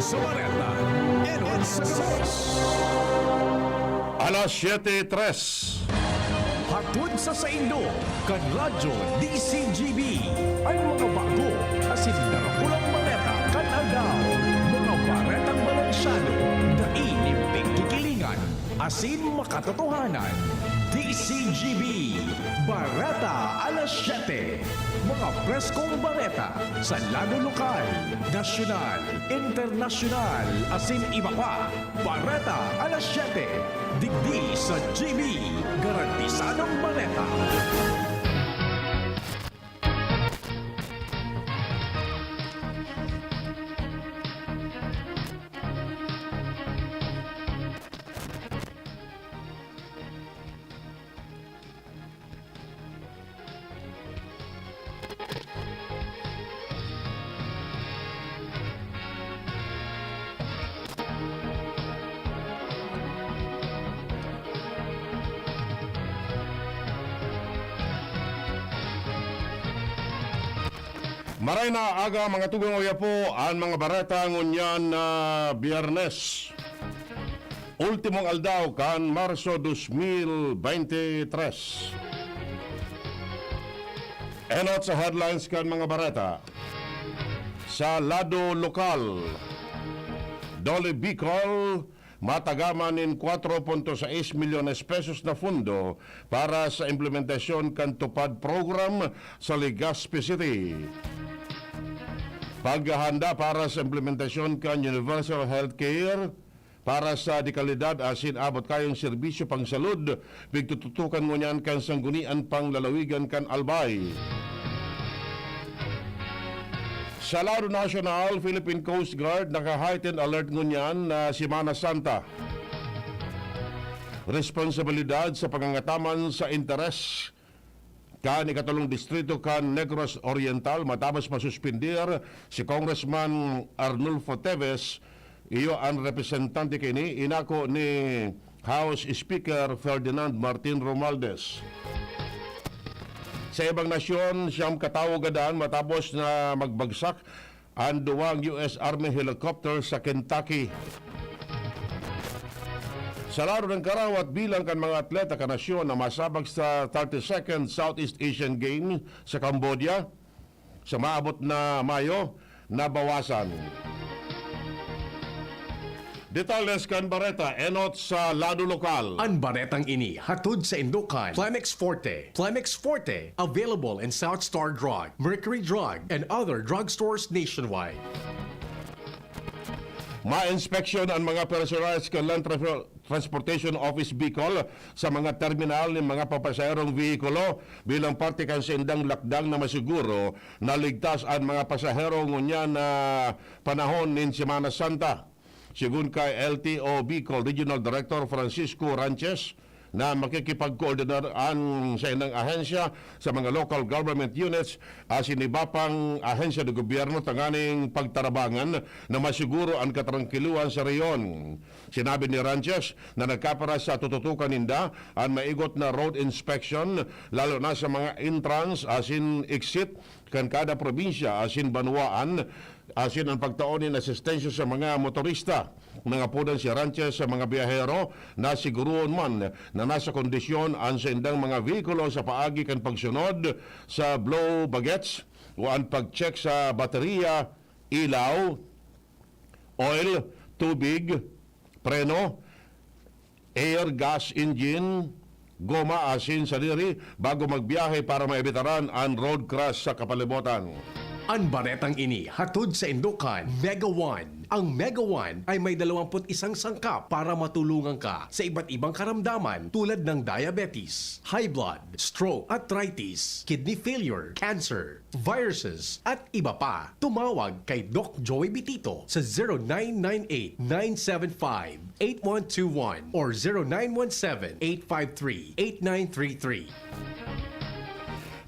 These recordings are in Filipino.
sa Bareta, Enot Sagamos. Alas 7:03. Hatod sa Saindo, kan Radyo DCGB. Ang mga bago, asin darapulang baleta, kan agaw. Mga baretang balansyado, nainiping kikilingan, asin makatotohanan. DCGB, Bareta alas 7. Mga preskong bareta sa lado lokal, nasyonal, internasyonal, asin iba pa. Bareta alas 7. Digdi sa GB, garantisadong bareta. Maray na aga mga tugang oya po ang mga bareta ngunyan na Biyernes. Ultimong aldaw kan Marso 2023. Enot sa headlines kan mga bareta. Sa lado lokal, Dole Bicol matagaman in 4.6 milyones pesos na fundo para sa implementasyon kan tupad program sa Legazpi City. Paghahanda para sa implementasyon kan Universal Healthcare para sa dekalidad asin abot kayong serbisyo pang salud bigtututukan ngunyan kan sanggunian pang lalawigan kan Albay. Sa lado national, Philippine Coast Guard naka-heightened alert ngunyan na Semana Santa. Responsibilidad sa pangangataman sa interes kan ikatulong distrito kan Negros Oriental matapos masuspindir si Congressman Arnulfo Teves iyo ang representante kini inako ni House Speaker Ferdinand Martin Romualdez. Sa ibang nasyon, siyam katawagan matapos na magbagsak ang duwang US Army helicopter sa Kentucky. Sa laro ng karawat bilang kan mga atleta kanasyon na masabag sa 32nd Southeast Asian Games sa Cambodia, sa maabot na Mayo, nabawasan. Detalles kan Bareta, enot sa lado lokal. Ang baretang ini hatod sa Indocan, Plemex Forte. Plemex Forte, available in South Star Drug, Mercury Drug, and other drugstores nationwide. Ma-inspeksyon ang mga personalized Land Transportation Office Bicol sa mga terminal ng mga papasaherong vehikulo bilang parte kan sa indang lakdang na masiguro na ligtas ang mga pasahero ngunyan na panahon ng Semana Santa. Sigun kay LTO Bicol Regional Director Francisco Ranches na makikipag-coordinar sa inang ahensya sa mga local government units as iniba pang ahensya ng gobyerno tanganing pagtarabangan na masiguro ang katrangkiluan sa reyon. Sinabi ni Ranches na nagkapara sa tututukan ninda ang maigot na road inspection lalo na sa mga entrance asin exit kan kada probinsya asin banwaan asin ang pagtaonin asistensya sa mga motorista. Mga pudan si Ranches sa mga biyahero na siguruon man na nasa kondisyon ang sa indang mga vehikulo sa paagi kan pagsunod sa blow bagets o ang pag-check sa baterya, ilaw, oil, tubig, preno, air gas engine, goma asin saliri bago magbiyahe para maibitaran ang road crash sa kapalibutan. Ang baretang ini hatod sa Indocan, Mega One. Ang Mega One ay may 21 sangkap para matulungan ka sa iba't ibang karamdaman tulad ng diabetes, high blood, stroke, arthritis, kidney failure, cancer, viruses, at iba pa. Tumawag kay Doc Joey Bitito sa 0998-975-8121 or 0917-853-8933.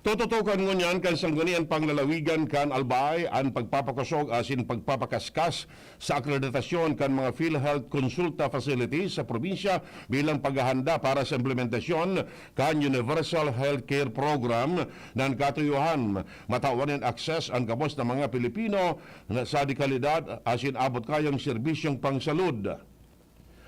Tututukan ngunyan kan sanggunian panglalawigan kan albay ang pagpapakusog asin pagpapakaskas sa akreditasyon kan mga PhilHealth Consulta Facilities sa probinsya bilang paghahanda para sa implementasyon kan Universal Healthcare Program ng katuyuhan matawanan access ang kabos ng mga Pilipino sa dekalidad asin abot kayang serbisyong pangsalud.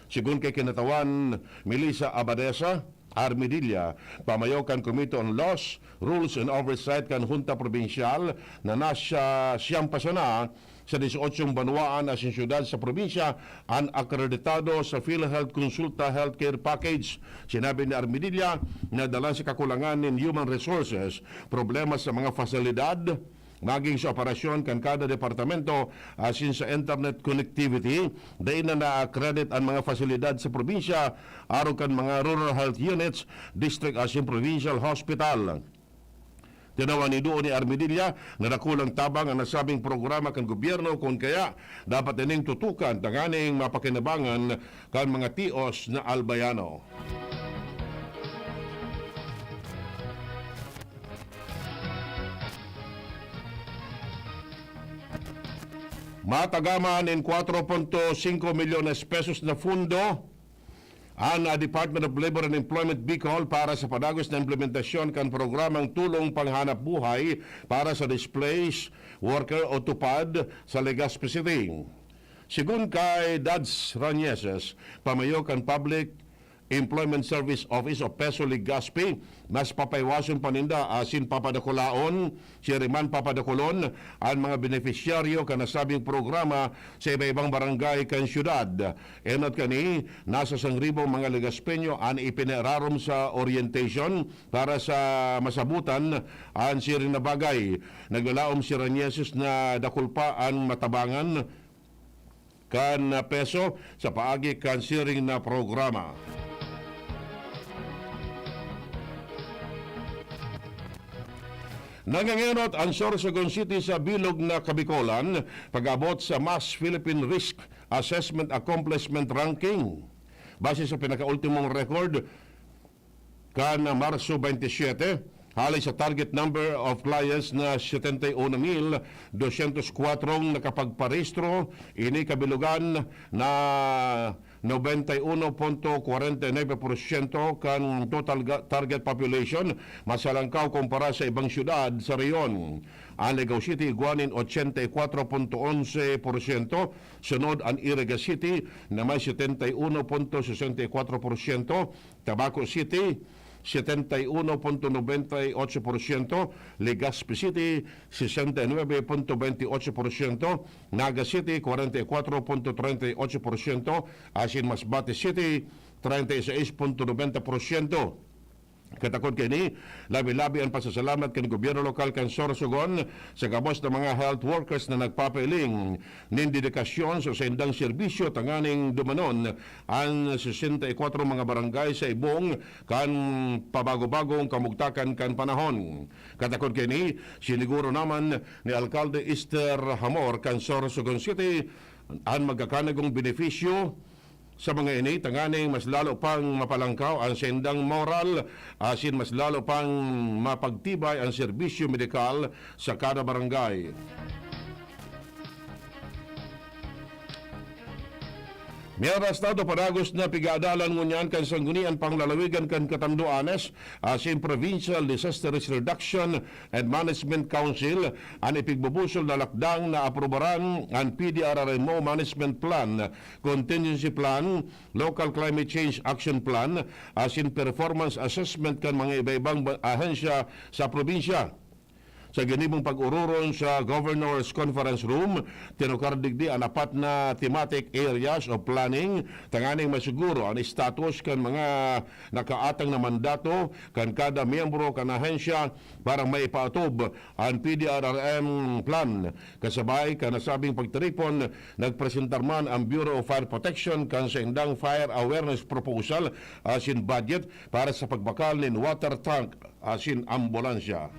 Sigun kay kinatawan Melissa Abadesa Armidilla, pamayaw kan Committee on Laws, Rules and Oversight kan Junta Provincial na nasa siyang pasana sa 18 banwaan na siyudad sa probinsya ang akreditado sa PhilHealth Consulta Healthcare Package. Sinabi ni Armidilla na dala sa kakulangan ng human resources, problema sa mga fasilidad, maging sa operasyon kan kada departamento asin sa internet connectivity, dahin na na-accredit ang mga fasilidad sa probinsya, araw kan mga rural health units, district asin provincial hospital. Tinawan ni doon ni Armidilla na nakulang tabang ang nasabing programa kan gobyerno kung kaya dapat ining tutukan tanganing mapakinabangan kan mga tios na albayano. Matagaman in 4.5 milyones pesos na fundo ang Department of Labor and Employment Bicol para sa padagos na implementasyon kan programang tulong panghanap buhay para sa displaced worker o tupad sa Legazpi City. Sigun kay Dads Ranieses, pamayo kan Public Employment Service Office o Peso Legazpi, mas papaywason paninda asin papadakulaon, siriman papadakulon ang mga beneficiaryo kanasabing programa sa iba-ibang barangay kan syudad. Enot kani, nasa 1,000 mga Legazpeño ang ipinararom sa orientation para sa masabutan ang siring na bagay. Naglalaom si Ranieses na dakulpa ang matabangan kan peso sa paagi kan siring na programa. Nangangenot ang Sorsogon City sa bilog na Kabikolan pag-abot sa Mass Philippine Risk Assessment Accomplishment Ranking. Base sa pinakaultimong record kan Marso 27, halay sa target number of clients na 71,204 nakapagparehistro, ini kabilugan na 91.49% kan total target population, masalangkaw kumpara sa ibang syudad sa reyon. Ang Legao City iguanin 84.11%, sunod ang Iriga City na may 71.64%, Tabaco City 71.98%, Legazpi City 69.28%, Naga City 44.38%, asin Masbate City 36.90%. Katakod kini, labi-labi ang pasasalamat kan gobyerno lokal kan Sorsogon sa gabos ng mga health workers na nagpapailing nin dedikasyon sa sendang serbisyo tanganing dumanon ang 64 mga barangay sa ibong kan pabago-bagong kamugtakan kan panahon. Katakod kini, siniguro naman ni Alcalde Esther Hamor kan Sorsogon City ang magkakanagong benepisyo sa mga ini, tanganing mas lalo pang mapalangkaw ang sendang moral, asin mas lalo pang mapagtibay ang serbisyo medikal sa kada barangay. Miyara Estado padagos na pigadalan ngunyan kan sanggunian panglalawigan kan Catanduanes asin Provincial Disaster Risk Reduction and Management Council ang ipigbubusol na lakdang na aprobaran ang PDRRMO Management Plan, Contingency Plan, Local Climate Change Action Plan asin Performance Assessment kan mga iba-ibang ahensya sa probinsya. Sa ginibong pag-ururon sa Governor's Conference Room, tinukardigdi ang apat na thematic areas of planning, tanganing masiguro ang status kan mga nakaatang na mandato kan kada miyembro kan ahensya para maipaatob ang PDRRM plan. Kasabay kan nasabing pagtiripon, nagpresentar man ang Bureau of Fire Protection kan sa indang fire awareness proposal asin budget para sa pagbakal nin water tank asin ambulansya.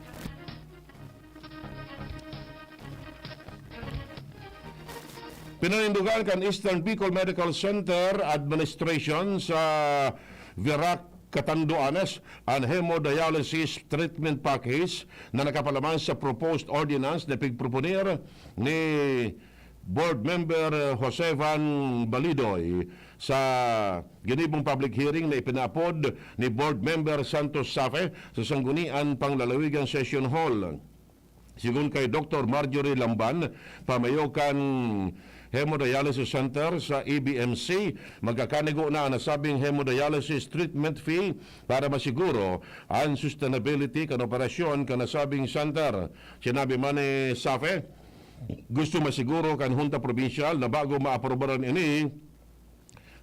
Pinanindugan kan Eastern Bicol Medical Center Administration sa Virac Catanduanes ang hemodialysis treatment package na nakapalaman sa proposed ordinance na pigproponir ni Board Member Jose Van Balidoy sa ginibong public hearing na ipinapod ni Board Member Santos Safe sa Sangguniang Panglalawigan Session Hall. Sigun kay Dr. Marjorie Lamban, pamayokan Hemodialysis Center sa EBMC, magkakanigo na ang nasabing hemodialysis treatment fee para masiguro ang sustainability kan operasyon kan nasabing center. Sinabi man ni Safe, gusto masiguro kan Junta Provincial na bago maaprobaran ini,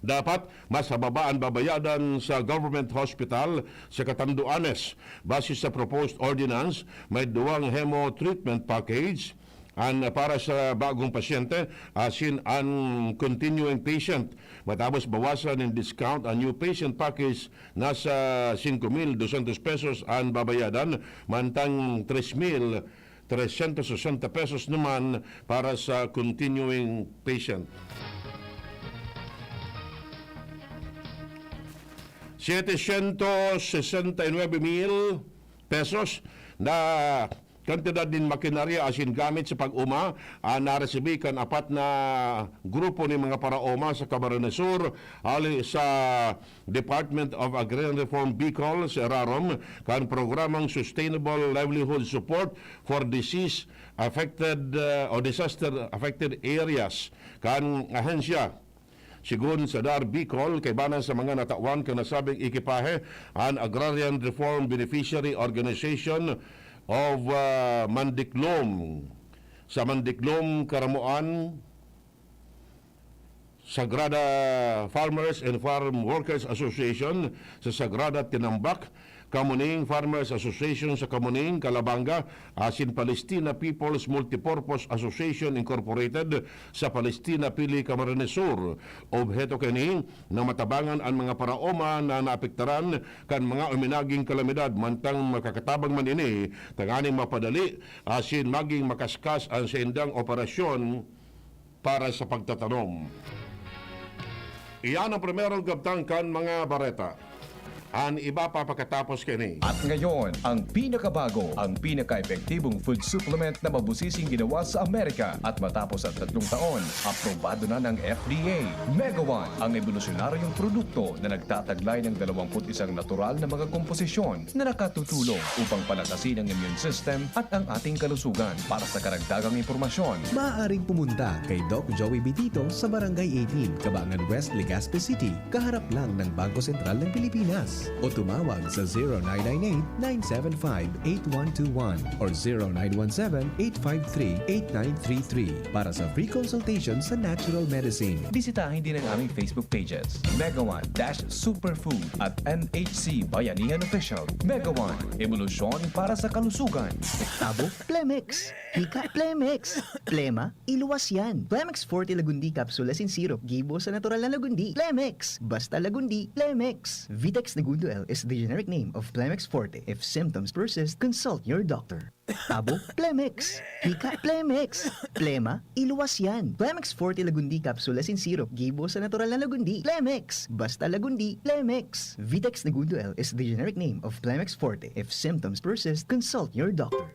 dapat mas hababaan babayadan sa government hospital sa Catanduanes. Base sa proposed ordinance, may duwang hemo treatment package para sa bagong pasyente asin ang continuing patient. Matapos bawasan ng discount ang new patient package nasa 5,200 pesos ang babayadan, mantang 3,360 pesos naman para sa continuing patient. 769,000 pesos na kantidad din makinarya asin gamit sa pag-uma naresibikan apat na grupo ni mga paraoma sa Camarines Sur ali sa Department of Agrarian Reform Bicol sa Rarom kan programang Sustainable Livelihood Support for Disease Affected or Disaster Affected Areas kan ahensya. Sigun sa Dar Bicol, kay banan sa mga natawan kan nasabing ekipahe ang Agrarian Reform Beneficiary Organization of Mandiklom. Sa Mandiklom, Karamuan, Sagrada Farmers and Farm Workers Association sa Sagrada Tinambak, Kamuning Farmers Association sa Kamuning, Calabanga, asin Palestina People's Multipurpose Association Incorporated sa Palestina Pili, Camarines Sur. Obheto kini na matabangan ang mga paraoma na naapektaran kan mga uminaging kalamidad, mantang makakatabang man ini tanganing mapadali asin maging makaskas ang sendang operasyon para sa pagtatanom. Iyan ang primerong gabtang kan mga bareta. Ang iba pa pagkatapos kini. At ngayon, ang pinakabago, ang pinaka-epektibong food supplement na mabusising ginawa sa Amerika at matapos ang 3 taon, aprobado na ng FDA. Mega One, ang evolusyonaryong produkto na nagtataglay ng 21 natural na mga komposisyon na nakatutulong upang palakasin ang immune system at ang ating kalusugan. Para sa karagdagang impormasyon, maaaring pumunta kay Doc Joey Bitito sa Barangay 18, Cabangan West, Legazpi City, kaharap lang ng Bangko Sentral ng Pilipinas. O tumawag sa 0998-975-8121 or 0917-853-8933 para sa free consultation sa natural medicine. bisitahin din ang aming Facebook pages, Mega One Superfood at NHC Bayanihan Official. Mega One, evolusyon para sa kalusugan. Tabo, Plemex. Hika, Plemex. Plema, iluwas yan. Plemex Forte Lagundi Capsule in Syrup. Gibo sa natural na Lagundi. Plemex. Basta Lagundi. Plemex. Vitex Lagundo L is the generic name of Plemex Forte. If symptoms persist, consult your doctor. Tabo, Plemex. Hika, Plemex. Plema, iluwas yan. Plemex Forte Lagundi Capsule in Syrup. Gibo sa natural na Lagundi. Plemex. Basta Lagundi. Plemex. Vitex Lagundo L is the generic name of Plemex Forte. If symptoms persist, consult your doctor.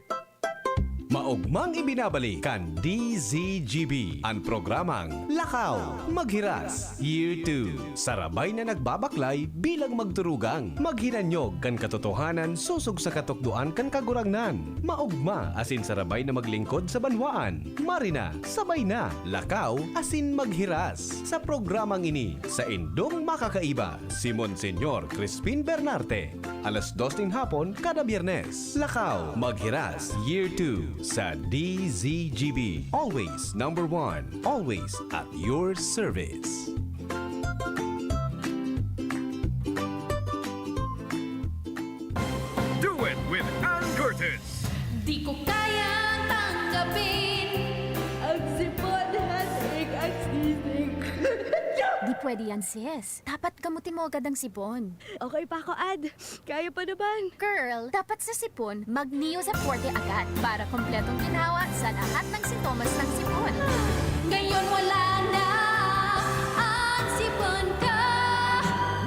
Maugmang ibinabalik kan DZGB ang programang Lakaw Maghiras Year 2. Sarabay na nagbabaklay bilang magturugang. Maghiranyog kan katotohanan susog sa katukduan kan kagurangnan. Maugma asin sarabay na maglingkod sa banwaan. Marina, sabay na. Lakaw asin maghiras. Sa programang ini, sa indong makakaiba, si Monsenyor Crispin Bernarte. Alas 2 ng hapon kada Biyernes. Lakaw Maghiras Year 2 sa DZGB. Always number 1. Always at your service. Do it with Ann Curtis. Di ko kayang tanggapin ang sipon hasig at sisig. Di pwede yan, sis. Dapat gamutin mo agad ang sipon. Okay pa ako, Ad. Kaya pa naman. Girl, dapat sa sipon, mag-Neo sa Forte agad para kompletong ginawa sa lahat ng sintomas ng sipon. Ngayon wala na ang sipon ko.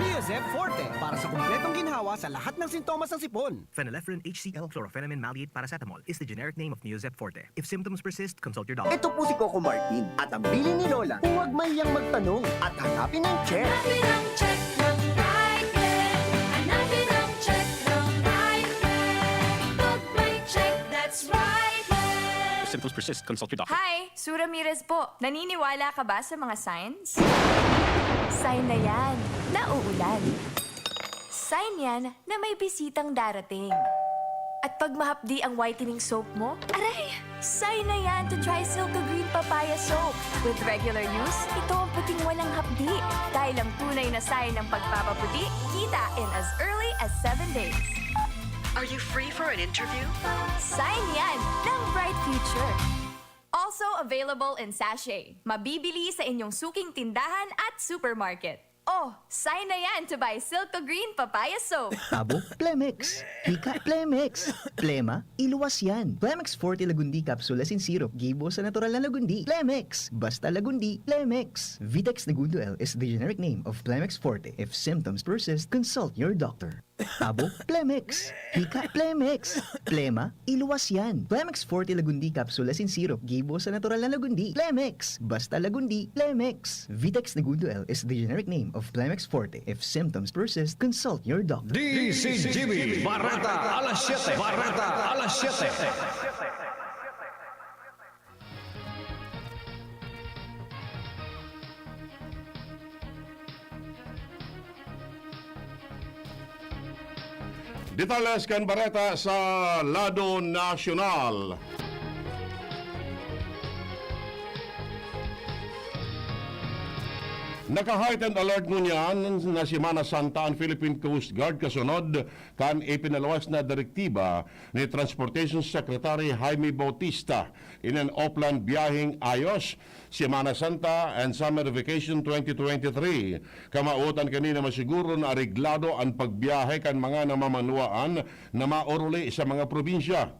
Neozep Forte para sa kumpletong sa lahat ng sintomas ng sipon. Phenylephrine HCl Chlorophenamine Maleate Paracetamol is the generic name of Neozep Forte. If symptoms persist, consult your doctor. Ito po si Coco Martin at ang bilin ni Lola. Huwag mahiyang magtanong at hanapin ang check. Hanapin ang check ng Brightlet. Hanapin ang check ng Brightlet. Pag may check, that's Brightlet. If symptoms persist, consult your doctor. Hi! Sue Ramirez po. Naniniwala ka ba sa mga signs? Sign na yan, na uulan. Sign yan na may bisitang darating. At pag mahapdi ang whitening soap mo, aray! Sign na yan to try Silka Green Papaya Soap. With regular use, ito ang puting walang hapdi. Dahil ang tunay na sign ng pagpapaputi, kita in as early as 7 days. Are you free for an interview? Sign yan ng bright future. Also available in sachet. Mabibili sa inyong suking tindahan at supermarket. Oh, sign na yan to buy Silka Green Papaya Soap. Tabo, Plemex. Hika, Plemex. Plema, iluwas yan. Plemex Forte Lagundi Capsule Asin Syrup. Gibo sa natural na Lagundi. Plemex. Basta Lagundi. Plemex. Vitex Negundo L is the generic name of Plemex Forte. If symptoms persist, consult your doctor. Tabo, Plemex. Hika, Plemex. Plema, iluwas yan. Plemex Forte Lagundi Capsule Asin Syrup. Gibo sa natural na Lagundi. Plemex. Basta Lagundi. Plemex. Vitex Negundo L is the generic name of Plemex Forte. If symptoms persist, consult your doctor. DCGB Barata alas 7. Barata alas 7. Detalles kan Bareta sa Lado Nacional. Naka-heightened alert ngunyan na Semana Santa ang Philippine Coast Guard kasunod kan ipinalawas na direktiba ni Transportation Secretary Jaime Bautista in an Oplan biyaheng ayos Semana Santa and Summer Vacation 2023. Kamautan kanina masiguro na areglado ang pagbiyahe kan mga namamanuaan na mauruli sa mga probinsya.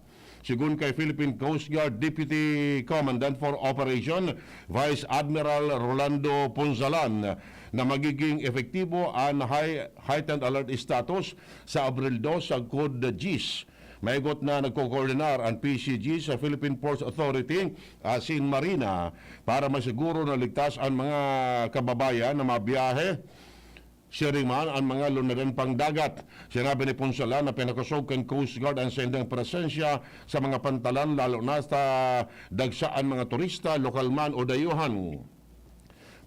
Sigun kay Philippine Coast Guard Deputy Commandant for Operation, Vice Admiral Rolando Ponzalan, na magiging efektibo ang heightened alert status sa Abril 2 sa Code GIS. Maigot na nagko-coordinar ang PCG sa Philippine Ports Authority, Asin Marina, para masiguro na ligtas ang mga kababayan na mabiyahe sharing man ang mga lunaran pang dagat. Sinabi ni Ponsalan na pinakasog kan Coast Guard ang sendang presensya sa mga pantalan lalo na sa dagsaan mga turista, lokal man o dayuhan.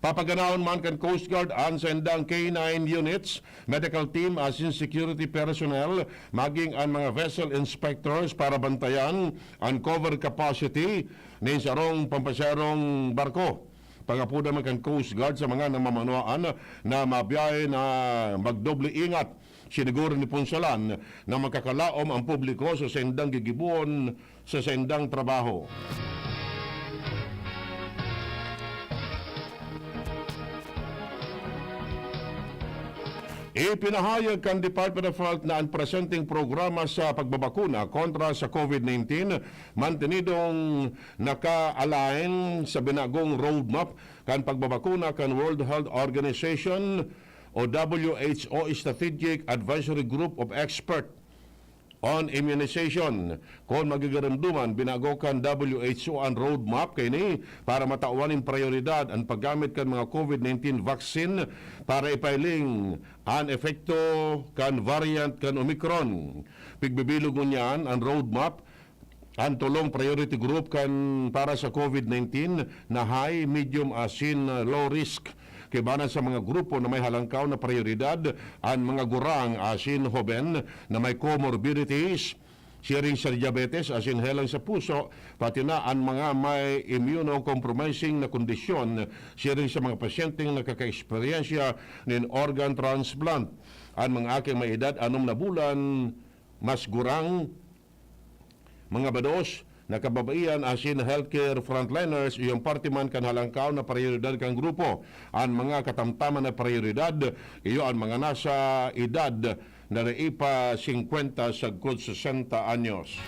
Papaganahon man kan Coast Guard ang sendang K9 units, medical team as in security personnel, maging ang mga vessel inspectors para bantayan ang cover capacity ni sarong pampaserong barko. Pangapuda man kan Coast Guard sa mga namamanuaan na mabiyahe na magdoble ingat. Siniguro ni Ponsalan na makakalaom ang publiko sa sendang gigibuon sa sendang trabaho. Ipinahayag kan Department of Health na ang presenteng programa sa pagbabakuna kontra sa COVID-19 mantenidong naka-align sa binagong roadmap kan pagbabakuna kan World Health Organization o WHO Strategic Advisory Group of Expert on Immunization. Kung magigaramduman, binago kan WHO ang roadmap kay ni para matauan yung prioridad ang paggamit kan mga COVID-19 vaccine para ipailing ang efekto kan variant kan Omicron. Pigbibilog niyan ang roadmap ang tulong priority group kan para sa COVID-19 na high, medium, asin, low risk. Kibanan sa mga grupo na may halangkaw na prioridad ang mga gurang asin hoben na may comorbidities, sharing sa diabetes asin helang sa puso, pati na ang mga may immunocompromising na kondisyon, sharing sa mga pasyenteng nakaka-eksperyensya ng organ transplant. Ang mga aking may edad 6 na bulan, mas gurang, mga bados, nakababaihan asin healthcare frontliners iyong parte man kan halangkaw na prioridad kang grupo. Ang mga katamtaman na prioridad iyo ang mga nasa edad na reipa 50 sagkod 60 anyos.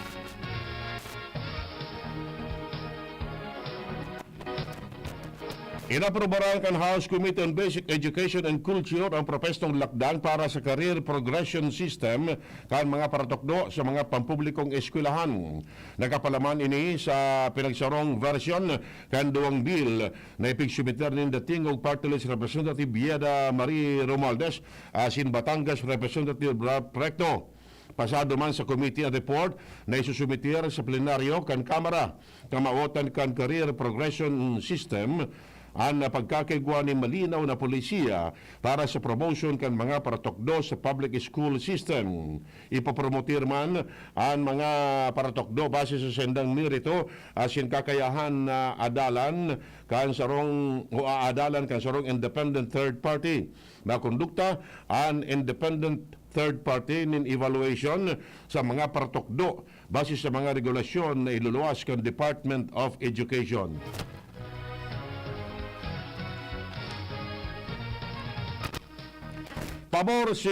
Inaprobaran kan House Committee on Basic Education and Culture ang propestong lakdang para sa career progression system kan mga paratokdo sa mga pampublikong eskwelahan. Nakapalaman ini sa pinagsarong version kan duwang bill na ipigsumiter nin dating og Party List Representative Bieda Marie Romualdez asin Batangas Representative Brad Recto. Pasado man sa committee ang report na isusumitir sa plenaryo kan Kamara kamaotan kan career progression system ang pagkakaigwa ni malinaw na polisiya para sa promotion kan mga paratokdo sa public school system. Ipapromotir man ang mga paratokdo base sa sendang merito asin kakayahan na adalan kan sarong o aadalan kan sarong independent third party. Makondukta ang independent third party nin evaluation sa mga paratokdo base sa mga regulasyon na iluluwas kan Department of Education. Pabor si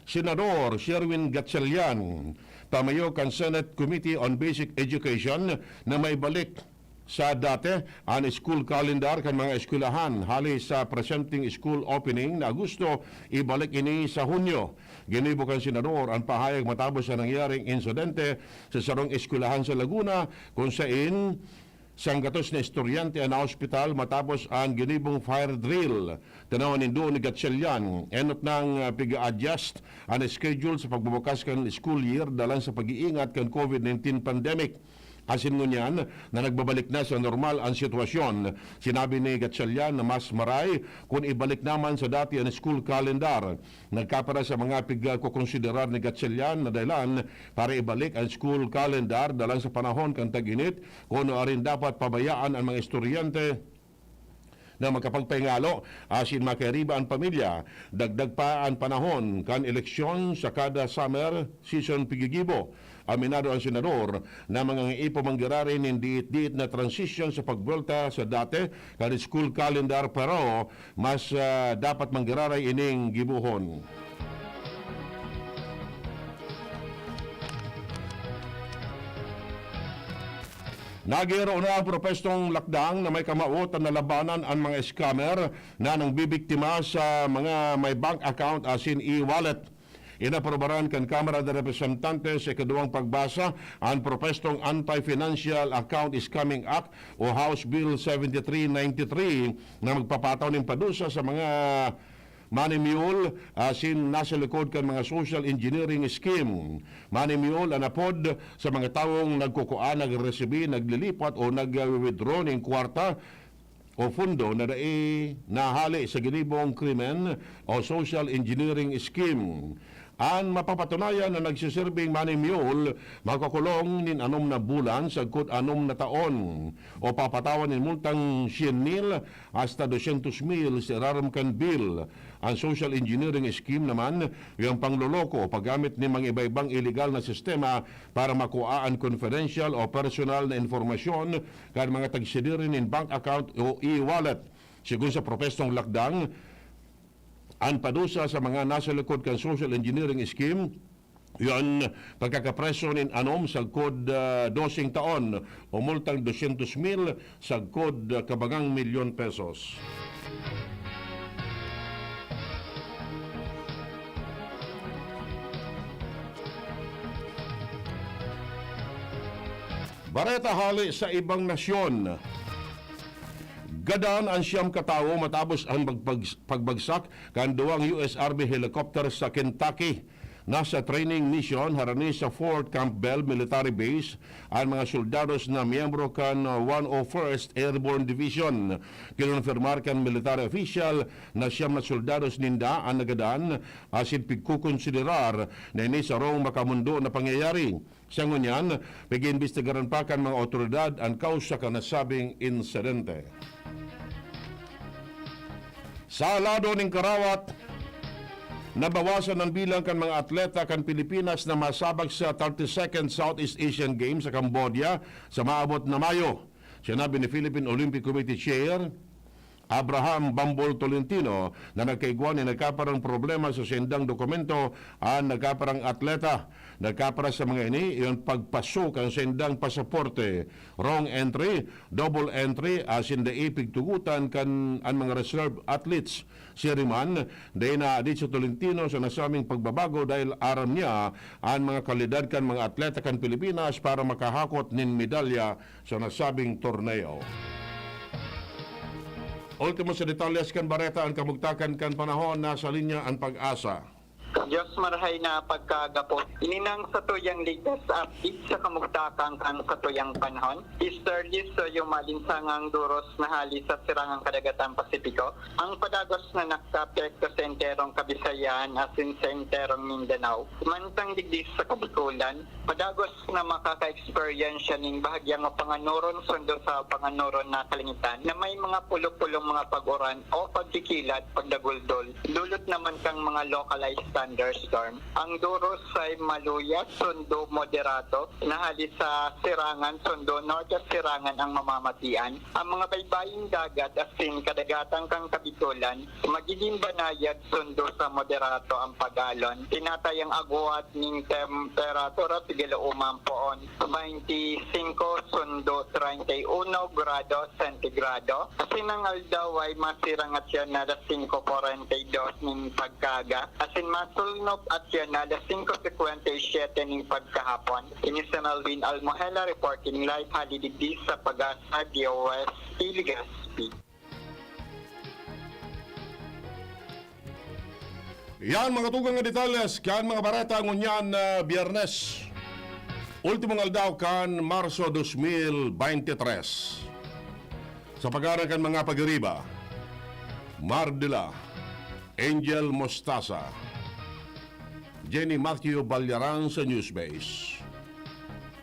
Senador Sherwin Gatchalian, pamayo kan Senate Committee on Basic Education na may balik sa dati ang school calendar kan mga eskwelahan hali sa presenting school opening na Agosto ibalik ini sa Hunyo. Ginibo kan Senador ang pahayag matapos sa nangyaring insidente sa sarong eskwelahan sa Laguna kung saan sanggatos na estudyante na ospital matapos ang ginibong fire drill. Tanawan nindo ni Gatchalian, enot nang piga-adjust ang schedule sa pagbubukas kan school year dalang sa pag-iingat kan COVID-19 pandemic. Asin ngunyan na nagbabalik na sa normal ang sitwasyon. Sinabi ni Gatchalian na mas maray kung ibalik naman sa dati ang school calendar. Nagkapara sa mga pigkukonsiderar ni Gatchalian na dahilan para ibalik ang school calendar dalang sa panahon kan tag-init kung rin dapat pabayaan ang mga estudyante na makapagpahingalo asin makariba ang pamilya. Dagdag pa ang panahon kan eleksyon sa kada summer season pigigibo. Aminado ang senador na mga ipamanggirarin hindi diit na transition sa pagbuelta sa dati kan school calendar pero mas dapat manggiraray ining gibuhon. Nagiro na ang propestong lakdang na may kamautan na labanan ang mga scammer na nang bibiktima sa mga may bank account asin e-wallet. Inaprobaran kan Kamara de Representantes sa ikaduwang pagbasa ang propestong Anti-Financial Account Scamming Act o House Bill 7393 na magpapataw ng padusa sa mga money mule asin nasa likod kan mga social engineering scheme. Money mule anapod sa mga taong nagkukuan, nag-resibi, naglilipat o nag-withdraw ng kwarta o fundo na nahali sa ginibong krimen o social engineering scheme. Ang mapapatunayan na nagsiserving money mule makakulong nin 6 na bulan sagkod 6 na taon o papatawan nin multang 100,000 hasta 200,000 sa iraramkan bill. Ang social engineering scheme naman yung pangloloko o paggamit ni mga iba-ibang illegal na sistema para makuha ang confidential o personal na informasyon kan mga tagsidirin in bank account o e-wallet. Sigun sa propestong lakdang, ang padusa sa mga nasa likod kan social engineering scheme, yun pagkakapreso nin anom sa kod 12 taon o multang 200,000 sa kod kabagang milyon pesos. Bareta hali sa ibang nasyon. Gadan ang siyam katawo matapos ang pagbagsak kan duwang US Army helicopter sa Kentucky. Nasa training mission harani sa Fort Campbell Military Base ang mga soldados na miyembro kan 101st Airborne Division. Kinonfirmar kan military official na siyam na soldados ninda ang nagadan asin pigkukonsiderar na ini sa rong makamundo na pangyayari. Sa ngunyan, pag-iimbestigaran pa kan mga otoridad ang kausa kan nasabing insidente. Sa lado ng Karawat, nabawasan ang bilang kan mga atleta kan Pilipinas na masabag sa 32nd Southeast Asian Games sa Cambodia sa maabot na Mayo. Sinabi ni Philippine Olympic Committee Chair Abraham Bambol Tolentino na nagkaigwan ni nagkaparang problema sa sendang dokumento ang nagkaparang atleta. Nagkapara sa mga ini, yung pagpasok ang sendang pasaporte. Wrong entry, double entry, asin da ipigtugutan kan ang mga reserve athletes. Si Riman, day na adit sa Tolentino sa nasaming pagbabago dahil aram niya ang mga kalidad kan mga atleta kan Pilipinas para makahakot nin medalya sa nasabing torneo. Ultimo sa detalyas kan Bareta ang kamugtakan kan panahon na sa linya ang pag-asa. Diyos marahay na pagkagapo. Ininang sa tuyang latest update sa kamugtakang kan sa tuyang panahon. Easterly so yung malinsangang duros na hali sa sirangang kadagatang Pasipiko. Ang padagos na nakapekto sa enterong Kabisayan asin sa enterong Mindanao. Mantang digdis sa Kabikulan, padagos na makaka-experience siya ning bahagyang panganuron sundo sa panganuron na kalingitan na may mga pulo-pulong mga pag-uran o pagkikilat, pagdaguldol. Lulot naman kang mga localized thunderstorm. Ang duros ay maluyat, sundo moderato, nahali sa sirangan, sundo norte sirangan ang mamamatian. Ang mga baybaying dagat asin kadagatang kang Kabitulan, magiging banayad, sundo sa moderato ang pagalon. Tinatayang agwat ning temperatura tigil umampoon 25 sundo 31 grado sentigrado. Asin ang aldaw ay masirangat siya na 5.42 ning pagkaga. Asin masulnop at yan na 5.57 ning pagkahapon. Inisan Alvin Almohela reporting live halidigdi sa Pag-asa DOS Legazpi. Yan mga tugang nga detalles kan mga Bareta ngunyan na Biyernes. Ultimong aldaw kan Marso 2023. Sa pag-aaral kan mga pag-iriba, Mardila, Angel Mostaza, Jenny Matthew Balyaran sa Newsbase,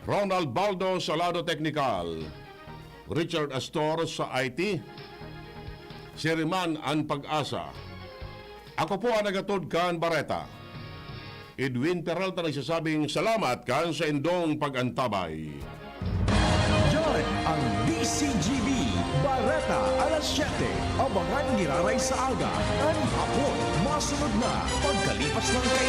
Ronald Baldo sa Lado Technical, Richard Astor sa IT, Siriman ang Pag-asa. Ako po ang nagatod kan Bareta. Edwin Peralta nagsasabing salamat kan sa indong pag-antabay. Yan ang DCGB Bareta alas 7. Abangan giraray sa aga. Ang hapon, masunod na pagkalipas ng kainin.